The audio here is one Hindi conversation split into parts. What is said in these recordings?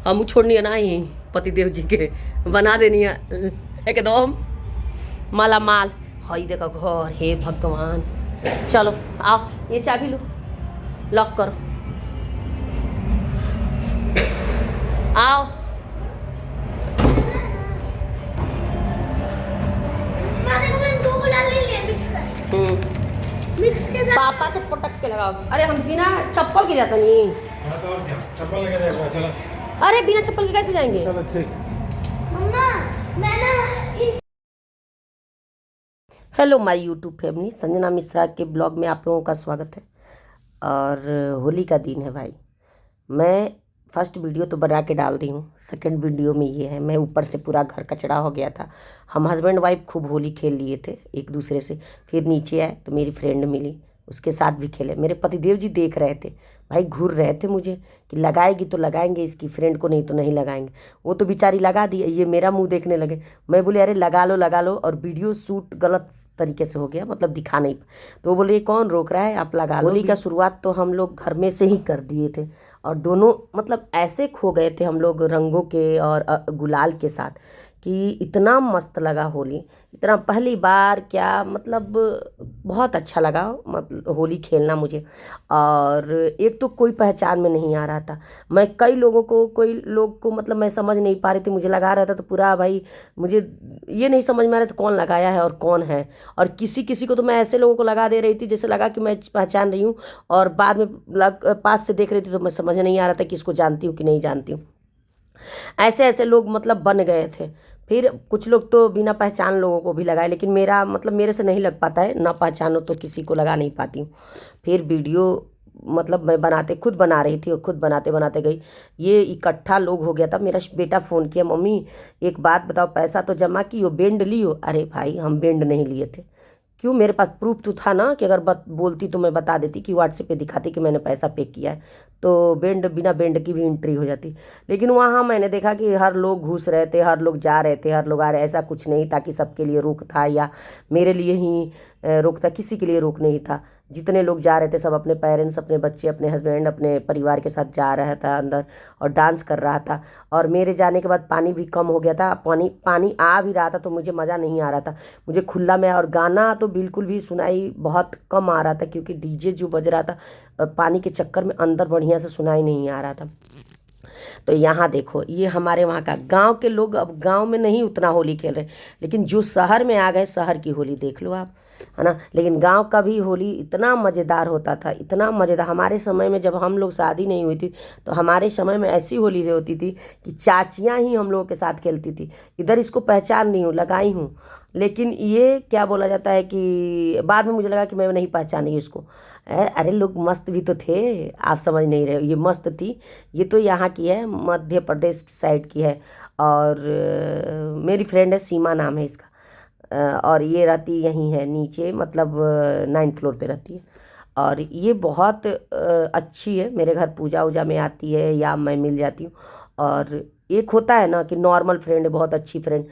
हम छोड़नी है ना ही पतिदेव जी के बना देनी है एकदम माला माल। हई देखो घर, हे भगवान। चलो आओ, ये चाबी लो, लॉक करो, आओ। मिक्स के साथ पापा तो पटक के लगाओ। अरे हम बिना चप्पल के जाते नहीं। चप्पल लेके जाएगा चलो। अरे बिना चप्पल के कैसे जाएंगे? चलो ठीक। मम्मा मैं ना hello my YouTube family, Sanjana Mishra के ब्लॉग में आप लोगों का स्वागत है। और होली का दिन है भाई। मैं फर्स्ट वीडियो तो बना के डाल दी हूँ, सेकंड वीडियो में ये है। मैं ऊपर से पूरा घर कचरा हो गया था। हम हस्बैंड वाइफ खूब होली खेल लिए थे एक दूसरे से। फिर नीचे आए तो मेरी फ्रेंड मिली, उसके साथ भी खेले। मेरे पतिदेव जी देख रहे थे भाई, घूर रहे थे मुझे कि लगाएगी तो लगाएंगे इसकी फ्रेंड को, नहीं तो नहीं लगाएंगे। वो तो बेचारी लगा दी, ये मेरा मुंह देखने लगे। मैं बोले अरे लगा लो लगा लो, और वीडियो शूट गलत तरीके से हो गया, मतलब दिखा नहीं। तो वो बोले ये कौन रोक रहा है, आप लगा लो। होली का शुरुआत तो हम लोग घर में से ही कर दिए थे, और दोनों मतलब ऐसे खो गए थे हम लोग रंगों के और गुलाल के साथ कि इतना मस्त लगा होली। इतना पहली बार क्या मतलब बहुत अच्छा लगा मतलब होली खेलना मुझे। और एक तो कोई पहचान में नहीं आ रहा था। मैं कोई लोग को मतलब मैं समझ नहीं पा रही थी। मुझे लगा रहा था तो पूरा भाई, मुझे ये नहीं समझ में आ रहा था कौन लगाया है और कौन है। और किसी किसी को तो मैं ऐसे लोगों को लगा दे रही थी जैसे लगा कि मैं पहचान रही हूँ, और बाद में पास से देख रही थी तो मैं समझ नहीं आ रहा था कि इसको जानती हूँ कि नहीं जानती हूँ। ऐसे ऐसे लोग मतलब बन गए थे। फिर कुछ लोग तो बिना पहचान लोगों को भी लगाए, लेकिन मेरा मतलब मेरे से नहीं लग पाता है, ना पहचानो तो किसी को लगा नहीं पाती हूँ। फिर वीडियो मतलब मैं खुद बना रही थी, और खुद बनाते बनाते गई। ये इकट्ठा लोग हो गया था। मेरा बेटा फ़ोन किया, मम्मी एक बात बताओ, पैसा तो जमा की हो, बेंड ली हो? अरे भाई हम बेंड नहीं लिए थे। क्यों, मेरे पास प्रूफ तो था ना, कि अगर बोलती तो मैं बता देती कि व्हाट्सएप पे दिखाती कि मैंने पैसा पे किया है, तो बिना बेंड की भी एंट्री हो जाती। लेकिन वहाँ मैंने देखा कि हर लोग घुस रहे थे, हर लोग जा रहे थे, हर लोग आ रहे। ऐसा कुछ नहीं था कि सबके लिए रोक था या मेरे लिए ही रोक था, किसी के लिए रोक नहीं था। जितने लोग जा रहे थे सब अपने पेरेंट्स, अपने बच्चे, अपने हस्बैंड, अपने परिवार के साथ जा रहा था अंदर, और डांस कर रहा था। और मेरे जाने के बाद पानी भी कम हो गया था। पानी पानी आ भी रहा था तो मुझे मज़ा नहीं आ रहा था, मुझे खुला में। और गाना तो बिल्कुल भी सुनाई बहुत कम आ रहा था, क्योंकि डीजे जो बज रहा था, पानी के चक्कर में अंदर बढ़िया से सुनाई नहीं आ रहा था। तो यहाँ देखो, ये हमारे वहाँ का गांव के लोग अब गांव में नहीं उतना होली खेल रहे, लेकिन जो शहर में आ गए, शहर की होली देख लो आप, है ना। लेकिन गांव का भी होली इतना मज़ेदार होता था, इतना मज़ेदार। हमारे समय में जब हम लोग शादी नहीं हुई थी, तो हमारे समय में ऐसी होली होती थी कि चाचियाँ ही हम लोगों के साथ खेलती थी। इधर इसको पहचान नहीं हूँ, लगाई हूँ, लेकिन ये क्या बोला जाता है कि बाद में मुझे लगा कि मैं नहीं पहचानी इसको। अरे लोग मस्त भी तो थे, आप समझ नहीं रहे हो। ये मस्त थी। ये तो यहाँ की है, मध्य प्रदेश साइड की है। और मेरी फ्रेंड है, सीमा नाम है इसका। और ये रहती यहीं है नीचे, मतलब 9th फ्लोर पे रहती है। और ये बहुत अच्छी है, मेरे घर पूजा वूजा में आती है या मैं मिल जाती हूँ। और एक होता है ना कि नॉर्मल फ्रेंड है, बहुत अच्छी फ्रेंड।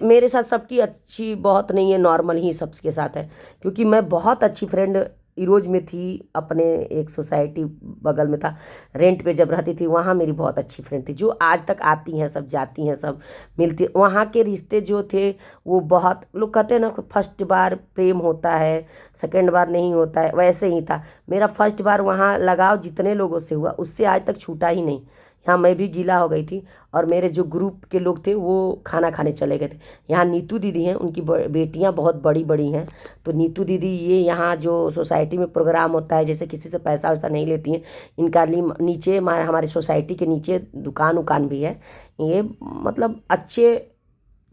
मेरे साथ सबकी अच्छी बहुत नहीं है, नॉर्मल ही सबके साथ है। क्योंकि मैं बहुत अच्छी फ्रेंड इरोज में थी, अपने एक सोसाइटी बगल में था, रेंट पे जब रहती थी वहाँ मेरी बहुत अच्छी फ्रेंड थी, जो आज तक आती हैं, सब जाती हैं, सब मिलती। वहाँ के रिश्ते जो थे वो बहुत, लोग कहते हैं ना फर्स्ट बार प्रेम होता है, सेकंड बार नहीं होता है, वैसे ही था। मेरा फर्स्ट बार वहाँ लगाव जितने लोगों से हुआ, उससे आज तक छूटा ही नहीं। यहाँ मैं भी गीला हो गई थी, और मेरे जो ग्रुप के लोग थे वो खाना खाने चले गए थे। यहाँ नीतू दीदी हैं, उनकी बेटियाँ बहुत बड़ी बड़ी हैं। तो नीतू दीदी ये यहाँ जो सोसाइटी में प्रोग्राम होता है, जैसे किसी से पैसा वैसा नहीं लेती हैं। इनका नीचे हमारे सोसाइटी के नीचे दुकान उकान भी है। ये मतलब अच्छे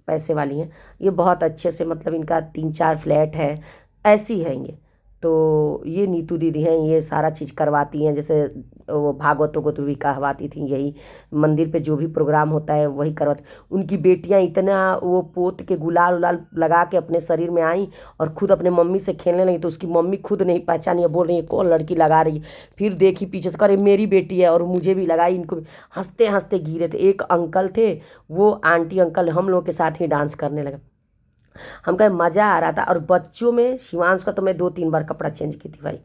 पैसे वाली हैं। ये बहुत अच्छे से, मतलब इनका 3-4 फ्लैट है, ऐसी हैं ये। तो ये नीतू दीदी हैं, ये सारा चीज़ करवाती हैं। जैसे वो भागवतों को तो भी कहवाती थी, यही मंदिर पे जो भी प्रोग्राम होता है वही करवाती। उनकी बेटियां इतना वो पोत के गुलाल उलाल लगा के अपने शरीर में आई, और खुद अपने मम्मी से खेलने लगी। तो उसकी मम्मी खुद नहीं पहचानी है, बोल रही है कौन लड़की लगा रही है। फिर देखी पीछे से, करे मेरी बेटी है, और मुझे भी लगाई। इनको भी हंसते हंसते गिरे थे। एक अंकल थे, वो आंटी अंकल हम लोग के साथ ही डांस करने लगे। हम कहे मज़ा आ रहा था। और बच्चों में शिवांश का तो मैं 2-3 बार कपड़ा चेंज की थी भाई,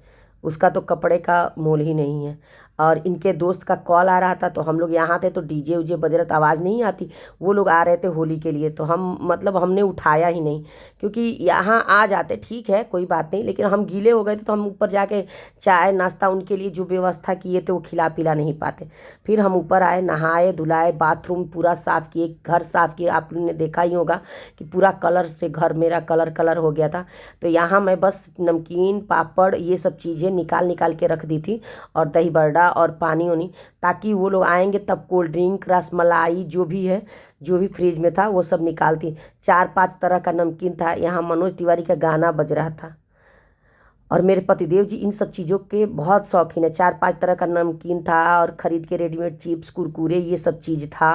उसका तो कपड़े का मोल ही नहीं है। और इनके दोस्त का कॉल आ रहा था, तो हम लोग यहाँ थे तो डीजे उजे बज रहा था, आवाज़ नहीं आती। वो लोग आ रहे थे होली के लिए, तो हम मतलब हमने उठाया ही नहीं, क्योंकि यहाँ आ जाते ठीक है कोई बात नहीं, लेकिन हम गीले हो गए थे तो हम ऊपर जाके चाय नाश्ता उनके लिए जो व्यवस्था किए थे वो खिला पिला नहीं पाते। फिर हम ऊपर आए, नहाए धुलाए, बाथरूम पूरा साफ़ किए, घर साफ़ किए। आप लोगों ने देखा ही होगा कि पूरा कलर से घर मेरा कलर हो गया था। तो यहाँ मैं बस नमकीन पापड़ ये सब चीज़ें निकाल निकाल के रख दी थी, और दही बड़ा और पानी उनी, ताकि वो लोग आएंगे तब कोल्ड ड्रिंक रसमलाई जो भी है, जो भी फ्रिज में था वो सब निकालती। 4-5 तरह का नमकीन था। यहाँ मनोज तिवारी का गाना बज रहा था, और मेरे पतिदेव जी इन सब चीज़ों के बहुत शौकीन है। 4-5 तरह का नमकीन था, और ख़रीद के रेडीमेड चिप्स कुरकुरे ये सब चीज़ था,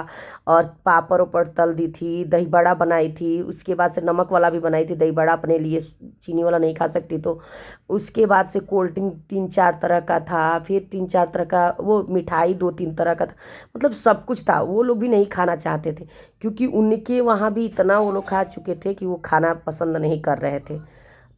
और पापड़ ओपड़ तल दी थी, दही बड़ा बनाई थी। उसके बाद से नमक वाला भी बनाई थी दही बड़ा, अपने लिए चीनी वाला नहीं खा सकती तो। उसके बाद से कोल्ड ड्रिंक 3-4 तरह का था, फिर 3-4 तरह का वो मिठाई 2-3 तरह का था, मतलब सब कुछ था। वो लोग भी नहीं खाना चाहते थे, क्योंकि उनके वहाँ भी इतना वो लोग खा चुके थे कि वो खाना पसंद नहीं कर रहे थे,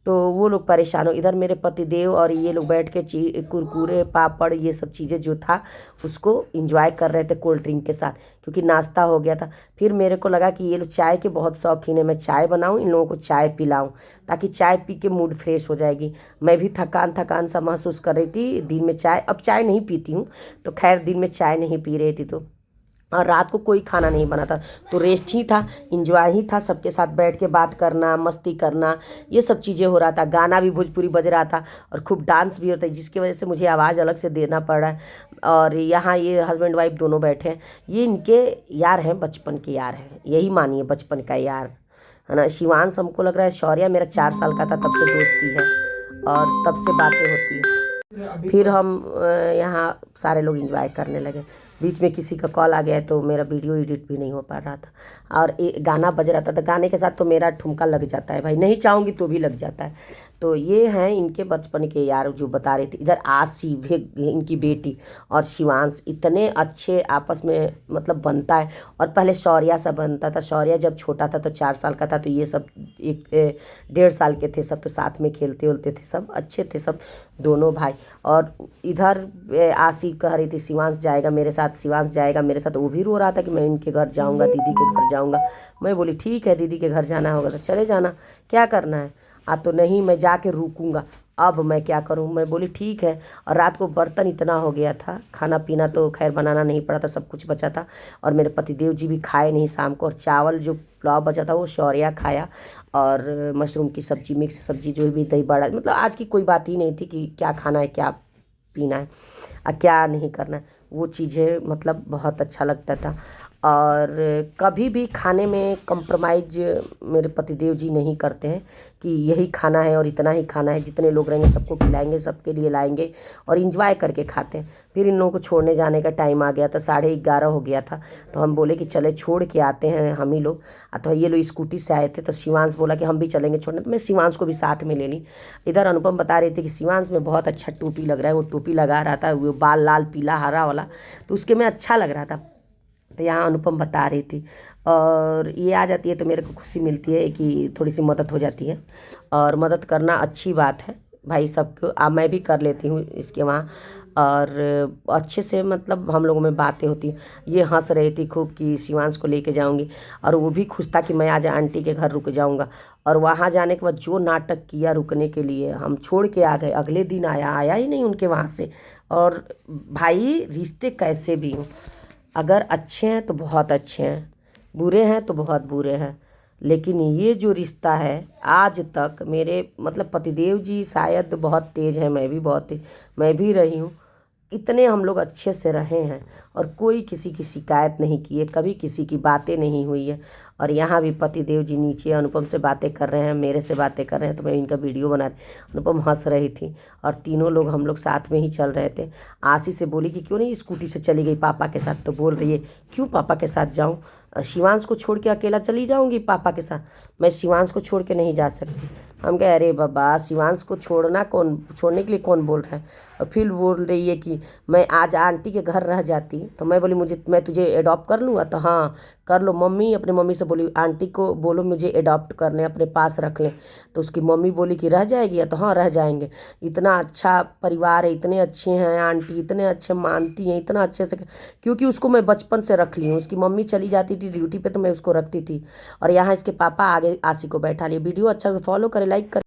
तो वो लोग परेशान हो। इधर मेरे पतिदेव और ये लोग बैठ के कुरकुरे पापड़ ये सब चीज़ें जो था उसको एंजॉय कर रहे थे कोल्ड ड्रिंक के साथ, क्योंकि नाश्ता हो गया था। फिर मेरे को लगा कि ये लोग चाय के बहुत शौकीन है, मैं चाय बनाऊं, इन लोगों को चाय पिलाऊं, ताकि चाय पी के मूड फ्रेश हो जाएगी। मैं भी थकान थकान सा महसूस कर रही थी दिन में। चाय अब चाय नहीं पीती हूँ, तो खैर दिन में चाय नहीं पी रही थी, तो और रात को कोई खाना नहीं बना था, तो रेस्ट ही था, इंजॉय ही था, सबके साथ बैठ के बात करना मस्ती करना ये सब चीज़ें हो रहा था। गाना भी भोजपुरी बज रहा था, और खूब डांस भी होता है, जिसकी वजह से मुझे आवाज़ अलग से देना पड़ रहा है। और यहाँ ये हस्बैंड वाइफ दोनों बैठे हैं, ये इनके यार हैं, बचपन के यार हैं, यही मानिए बचपन का यार है ना। शिवांश हमको लग रहा है, शौर्या मेरा 4 साल का था तब से दोस्ती है, और तब से बातें होती है। फिर हम यहाँ सारे लोग एंजॉय करने लगे। बीच में किसी का कॉल आ गया तो मेरा वीडियो एडिट भी नहीं हो पा रहा था, और गाना बज रहा था, तो गाने के साथ तो मेरा ठुमका लग जाता है भाई, नहीं चाहूँगी तो भी लग जाता है। तो ये हैं इनके बचपन के यार जो बता रहे थे। इधर आशी भी इनकी बेटी और शिवांश इतने अच्छे आपस में मतलब बनता है, और पहले शौर्या सा बनता था। शौर्या जब छोटा था तो 4 साल का था, तो ये सब 1-1.5 साल के थे सब, तो साथ में खेलते उलते थे, सब अच्छे थे सब दोनों भाई। और इधर आशी कह रही थी शिवांश जाएगा मेरे साथ, शिवांश जाएगा मेरे साथ, वो भी रो रहा था कि मैं इनके घर जाऊंगा, दीदी के घर जाऊंगा। मैं बोली ठीक है, दीदी के घर जाना होगा तो चले जाना, क्या करना है। तो नहीं, मैं जाके रुकूंगा, अब मैं क्या करूं। मैं बोली ठीक है। और रात को बर्तन इतना हो गया था, खाना पीना तो खैर बनाना नहीं पड़ा था, सब कुछ बचा था, और मेरे पतिदेव जी भी खाए नहीं शाम को। और चावल जो पुलाव बचा था वो शौर्या खाया, और मशरूम की सब्जी, मिक्स सब्जी जो भी, दही बड़ा, मतलब आज की कोई बात ही नहीं थी कि क्या खाना है क्या पीना है क्या नहीं करना है, वो चीज़ें मतलब बहुत अच्छा लगता था। और कभी भी खाने में कंप्रोमाइज़ मेरे पतिदेव जी नहीं करते हैं कि यही खाना है और इतना ही खाना है, जितने लोग रहेंगे सबको खिलाएंगे, सबके लिए लाएंगे, और इंजॉय करके खाते हैं। फिर इन लोगों को छोड़ने जाने का टाइम आ गया था, 11:30 हो गया था, तो हम बोले कि चले छोड़ के आते हैं हम ही लोग। तो ये लोग स्कूटी से आए थे, तो शिवांश बोला कि हम भी चलेंगे छोड़ने, तो मैं शिवांश को भी साथ में ले ली। इधर अनुपम बता रहे थे कि शिवांश में बहुत अच्छा टोपी लग रहा है, वो टोपी लगा रहा था, वो बाल लाल पीला हरा वाला, तो उसके में अच्छा लग रहा था। तो यहाँ अनुपम बता रही थी, और ये आ जाती है तो मेरे को खुशी मिलती है कि थोड़ी सी मदद हो जाती है, और मदद करना अच्छी बात है भाई सबको। मैं भी कर लेती हूँ इसके वहाँ, और अच्छे से मतलब हम लोगों में बातें होती हैं। ये हंस रही थी खूब कि शिवांश को लेके जाऊंगी, और वो भी खुश था कि मैं आज आंटी के घर रुक जाऊंगा। और वहाँ जाने के बाद जो नाटक किया रुकने के लिए, हम छोड़ के आ गए, अगले दिन आया ही नहीं उनके वहाँ से। और भाई रिश्ते कैसे भी हों, अगर अच्छे हैं तो बहुत अच्छे हैं, बुरे हैं तो बहुत बुरे हैं, लेकिन ये जो रिश्ता है आज तक मेरे मतलब पतिदेव जी शायद बहुत तेज़ है, मैं भी बहुत तेज, मैं भी रही हूँ, इतने हम लोग अच्छे से रहे हैं, और कोई किसी की शिकायत नहीं की है, कभी किसी की बातें नहीं हुई है। और यहाँ भी पतिदेव जी नीचे अनुपम से बातें कर रहे हैं, मेरे से बातें कर रहे हैं, तो मैं इनका वीडियो बना रही। अनुपम हंस रही थी, और तीनों लोग हम लोग साथ में ही चल रहे थे। आशी से बोली कि क्यों नहीं स्कूटी से चली गई पापा के साथ, तो बोल रही है क्यों पापा के साथ जाऊँ, शिवांश को छोड़ के अकेला चली जाऊंगी पापा के साथ? मैं शिवांश को छोड़ के नहीं जा सकती। हम कहे अरे बाबा, शिवांश को छोड़ने के लिए कौन बोल रहा है? और फिर बोल रही है कि मैं आज आंटी के घर रह जाती। तो मैं बोली मैं तुझे एडॉप्ट कर लूँगा। तो हाँ कर लो मम्मी। अपने मम्मी से बोली आंटी को बोलो मुझे एडॉप्ट कर लें, अपने पास रख लें। तो उसकी मम्मी बोली कि रह जाएगी। तो हाँ रह जाएंगे। इतना अच्छा परिवार है, इतने अच्छे हैं आंटी, इतने अच्छे मानती हैं, इतना अच्छे से, क्योंकि उसको मैं बचपन से रख ली हूँ। उसकी मम्मी चली जाती थी ड्यूटी पे तो मैं उसको रखती थी। और यहाँ इसके पापा आगे आशी को बैठा लिए। वीडियो अच्छा तो फॉलो करें, लाइक करें।